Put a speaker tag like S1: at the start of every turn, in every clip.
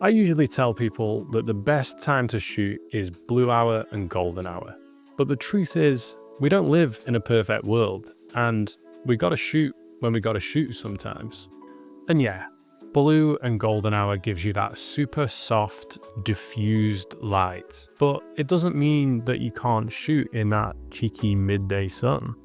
S1: I usually tell people that the best time to shoot is blue hour and golden hour. But the truth is, we don't live in a perfect world, and we gotta shoot when we gotta shoot sometimes. And yeah, blue and golden hour gives you that super soft, diffused light. But it doesn't mean that you can't shoot in that cheeky midday sun.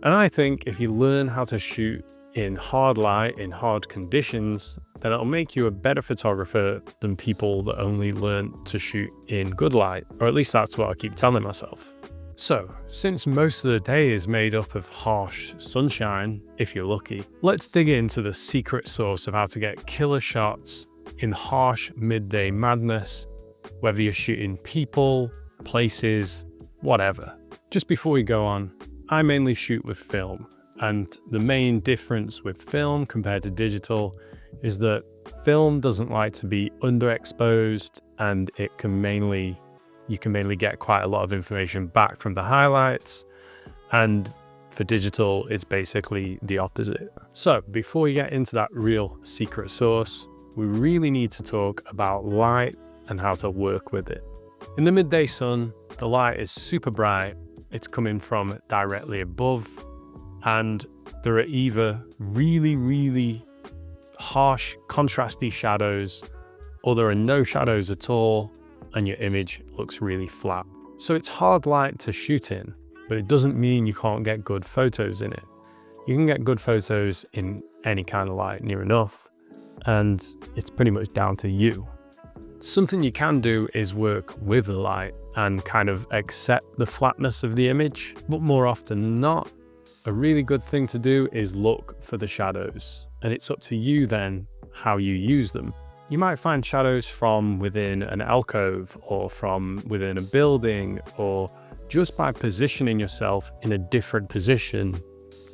S1: And I think if you learn how to shoot in hard light, in hard conditions, then it'll make you a better photographer than people that only learn to shoot in good light, or at least that's what I keep telling myself. So, since most of the day is made up of harsh sunshine, if you're lucky, let's dig into the secret sauce of how to get killer shots in harsh midday madness, whether you're shooting people, places, whatever. Just before we go on, I mainly shoot with film. And the main difference with film compared to digital is that film doesn't like to be underexposed, and you can mainly get quite a lot of information back from the highlights. And for digital, it's basically the opposite. So before we get into that real secret sauce, we really need to talk about light and how to work with it. In the midday sun, the light is super bright. It's coming from directly above. And there are either really, really harsh, contrasty shadows, or there are no shadows at all, and your image looks really flat. So it's hard light to shoot in, but it doesn't mean you can't get good photos in it. You can get good photos in any kind of light near enough, and it's pretty much down to you. Something you can do is work with the light and kind of accept the flatness of the image, but more often than not, a really good thing to do is look for the shadows, and it's up to you then how you use them. You might find shadows from within an alcove or from within a building, or just by positioning yourself in a different position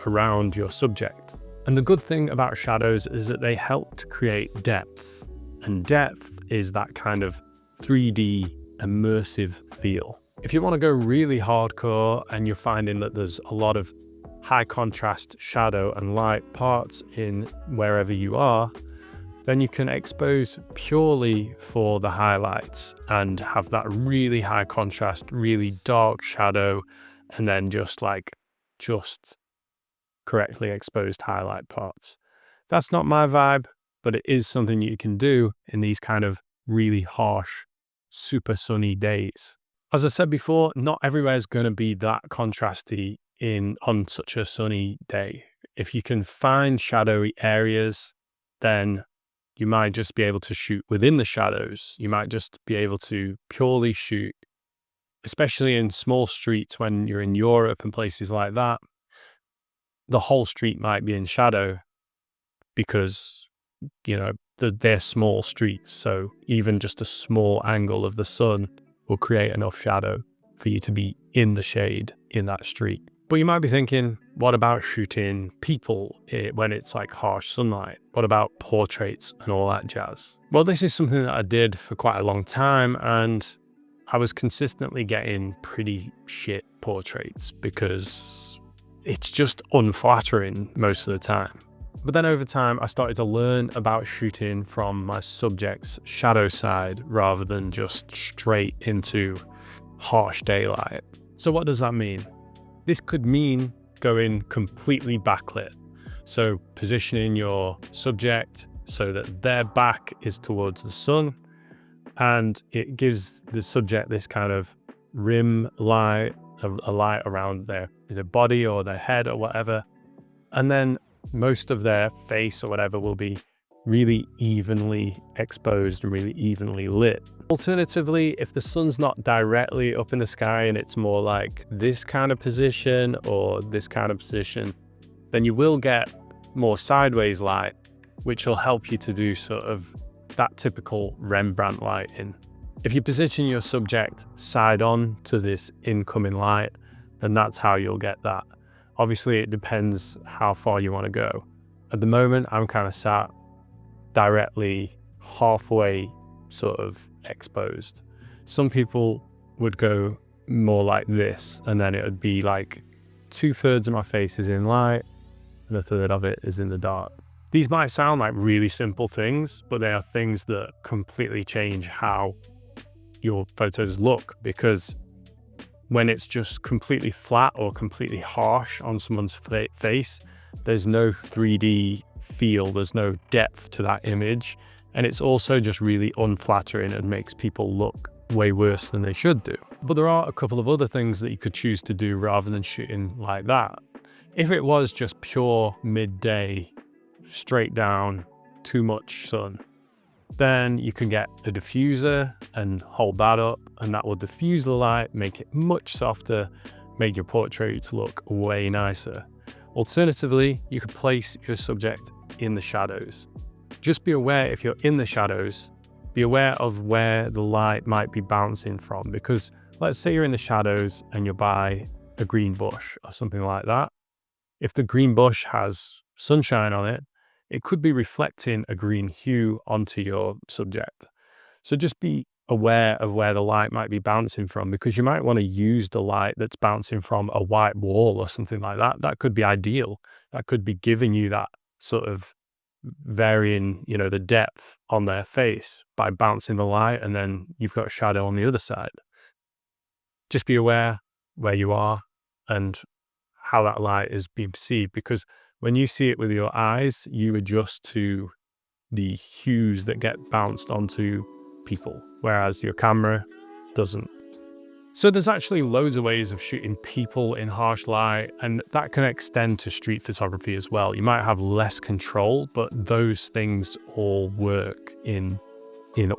S1: around your subject. And the good thing about shadows is that they help to create depth, and depth is that kind of 3D immersive feel. If you want to go really hardcore and you're finding that there's a lot of high contrast shadow and light parts in wherever you are, then you can expose purely for the highlights and have that really high contrast, really dark shadow, and then just correctly exposed highlight parts. That's not my vibe, but it is something you can do in these kind of really harsh, super sunny days. As I said before, not everywhere is going to be that contrasty on such a sunny day. If you can find shadowy areas, then you might just be able to shoot within the shadows. You might just be able to purely shoot, especially in small streets when you're in Europe and places like that. The whole street might be in shadow because, they're small streets. So even just a small angle of the sun will create enough shadow for you to be in the shade in that street. But you might be thinking, what about shooting people when it's like harsh sunlight? What about portraits and all that jazz? Well, this is something that I did for quite a long time, and I was consistently getting pretty shit portraits because it's just unflattering most of the time. But then over time, I started to learn about shooting from my subject's shadow side rather than just straight into harsh daylight. So what does that mean? This could mean going completely backlit. So positioning your subject so that their back is towards the sun, and it gives the subject this kind of rim light, a light around their body or their head or whatever. And then most of their face or whatever will be really evenly exposed and really evenly lit. Alternatively, if the sun's not directly up in the sky and it's more like this kind of position or this kind of position, then you will get more sideways light, which will help you to do sort of that typical Rembrandt lighting. If you position your subject side on to this incoming light, then that's how you'll get that. Obviously, it depends how far you want to go. At the moment, I'm kind of sat directly halfway sort of exposed. Some people would go more like this, and then it would be like 2/3 of my face is in light and 1/3 of it is in the dark. These might sound like really simple things, but they are things that completely change how your photos look, because when it's just completely flat or completely harsh on someone's face, there's no 3D feel, there's no depth to that image, and it's also just really unflattering and makes people look way worse than they should do. But there are a couple of other things that you could choose to do rather than shooting like that. If it was just pure midday, straight down, too much sun, then you can get a diffuser and hold that up, and that will diffuse the light, make it much softer, make your portraits look way nicer. Alternatively, you could place your subject in the shadows. Just be aware, if you're in the shadows, be aware of where the light might be bouncing from, because let's say you're in the shadows and you're by a green bush or something like that. If the green bush has sunshine on it, it could be reflecting a green hue onto your subject. So just be aware of where the light might be bouncing from, because you might want to use the light that's bouncing from a white wall or something like that. That could be ideal. That could be giving you that sort of varying, the depth on their face by bouncing the light, and then you've got a shadow on the other side. Just be aware where you are and how that light is being perceived, because when you see it with your eyes, you adjust to the hues that get bounced onto people, whereas your camera doesn't. So there's actually loads of ways of shooting people in harsh light, and that can extend to street photography as well. You might have less control, but those things all work in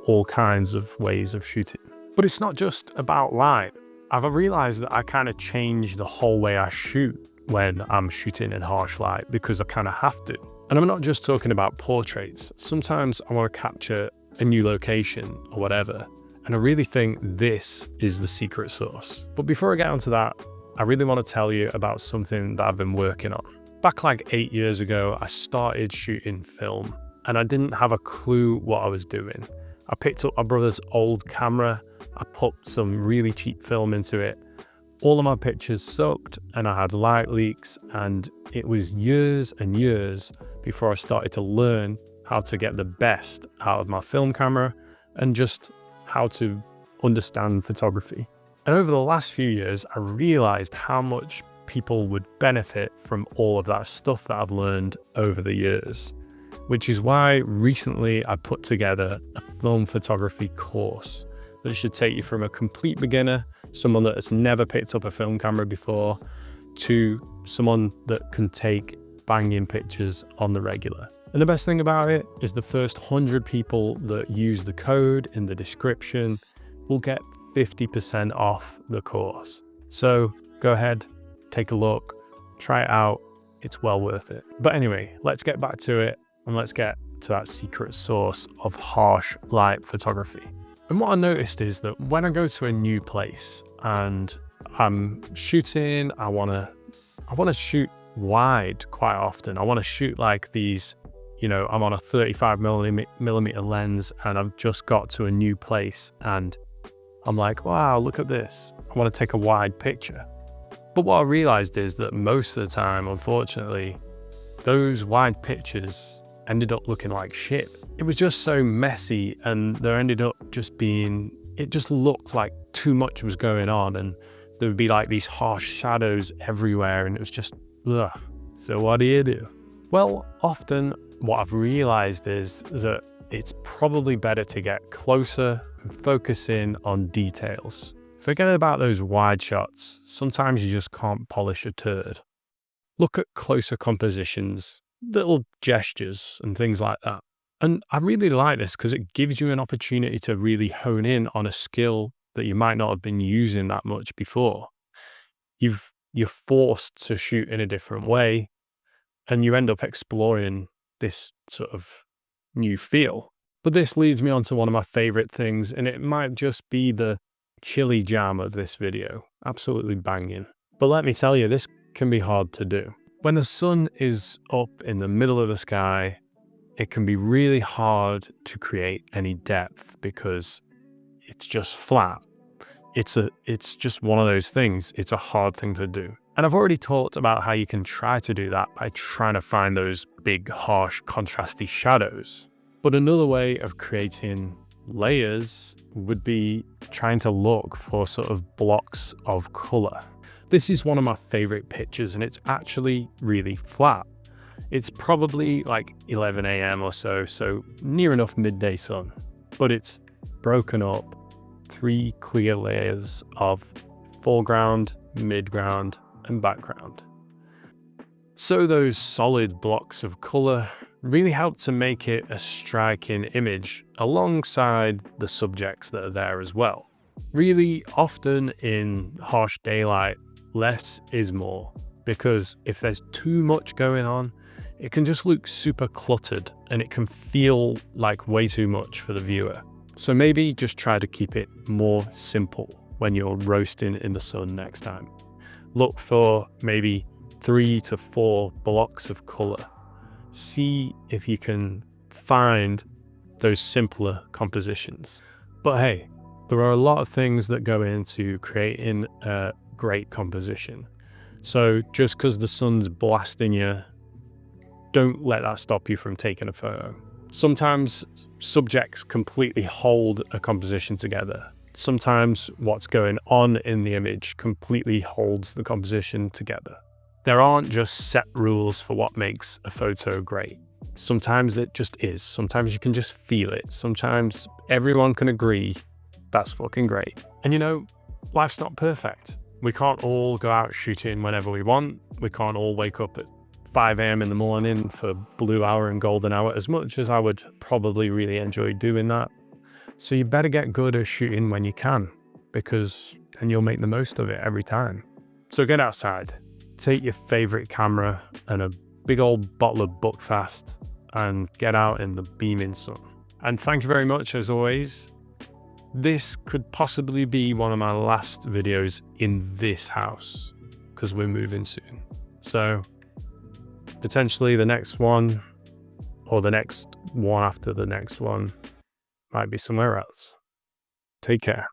S1: all kinds of ways of shooting. But it's not just about light. I've realized that I kind of change the whole way I shoot when I'm shooting in harsh light, because I kind of have to. And I'm not just talking about portraits. Sometimes I want to capture a new location or whatever, and I really think this is the secret sauce. But before I get onto that, I really want to tell you about something that I've been working on. Back like 8 years ago, I started shooting film, and I didn't have a clue what I was doing. I picked up my brother's old camera, I put some really cheap film into it. All of my pictures sucked, and I had light leaks, and it was years and years before I started to learn how to get the best out of my film camera and just how to understand photography. And over the last few years, I realized how much people would benefit from all of that stuff that I've learned over the years, which is why recently I put together a film photography course that should take you from a complete beginner, someone that has never picked up a film camera before, to someone that can take banging pictures on the regular. And the best thing about it is the first 100 people that use the code in the description will get 50% off the course. So go ahead, take a look, try it out. It's well worth it. But anyway, let's get back to it, and let's get to that secret sauce of harsh light photography. And what I noticed is that when I go to a new place and I'm shooting, I want to shoot wide quite often. I want to shoot like these, I'm on a 35 millimeter lens, and I've just got to a new place and I'm like, wow, look at this. I want to take a wide picture. But what I realized is that most of the time, unfortunately, those wide pictures ended up looking like shit. It was just so messy, and there ended up just being, it just looked like too much was going on, and there would be like these harsh shadows everywhere, and it was just, ugh. So what do you do? Well, often what I've realized is that it's probably better to get closer and focus in on details. Forget about those wide shots. Sometimes you just can't polish a turd. Look at closer compositions, little gestures and things like that. And I really like this because it gives you an opportunity to really hone in on a skill that you might not have been using that much before. You're forced to shoot in a different way, and you end up exploring this sort of new feel. But this leads me on to one of my favorite things, and it might just be the chili jam of this video. Absolutely banging. But let me tell you, this can be hard to do. When the sun is up in the middle of the sky, it can be really hard to create any depth because it's just flat. It's just one of those things. It's a hard thing to do. And I've already talked about how you can try to do that by trying to find those big, harsh, contrasty shadows. But another way of creating layers would be trying to look for sort of blocks of color. This is one of my favorite pictures, and it's actually really flat. It's probably like 11 a.m. or so, so near enough midday sun, but it's broken up 3 clear layers of foreground, midground, and background. So those solid blocks of color really help to make it a striking image alongside the subjects that are there as well. Really, often in harsh daylight, less is more, because if there's too much going on, it can just look super cluttered and it can feel like way too much for the viewer. So maybe just try to keep it more simple when you're roasting in the sun next time. Look for maybe 3 to 4 blocks of color. See if you can find those simpler compositions. But hey, there are a lot of things that go into creating a great composition. So just because the sun's blasting you, don't let that stop you from taking a photo. Sometimes subjects completely hold a composition together. Sometimes what's going on in the image completely holds the composition together. There aren't just set rules for what makes a photo great. Sometimes it just is. Sometimes you can just feel it. Sometimes everyone can agree that's fucking great. And you know, life's not perfect. We can't all go out shooting whenever we want. We can't all wake up at 5 a.m. in the morning for blue hour and golden hour, as much as I would probably really enjoy doing that. So you better get good at shooting when you can, because then you'll make the most of it every time. So get outside, take your favorite camera and a big old bottle of Buckfast and get out in the beaming sun. And thank you very much as always. This could possibly be one of my last videos in this house because we're moving soon. So potentially the next one or the next one after the next one might be somewhere else. Take care.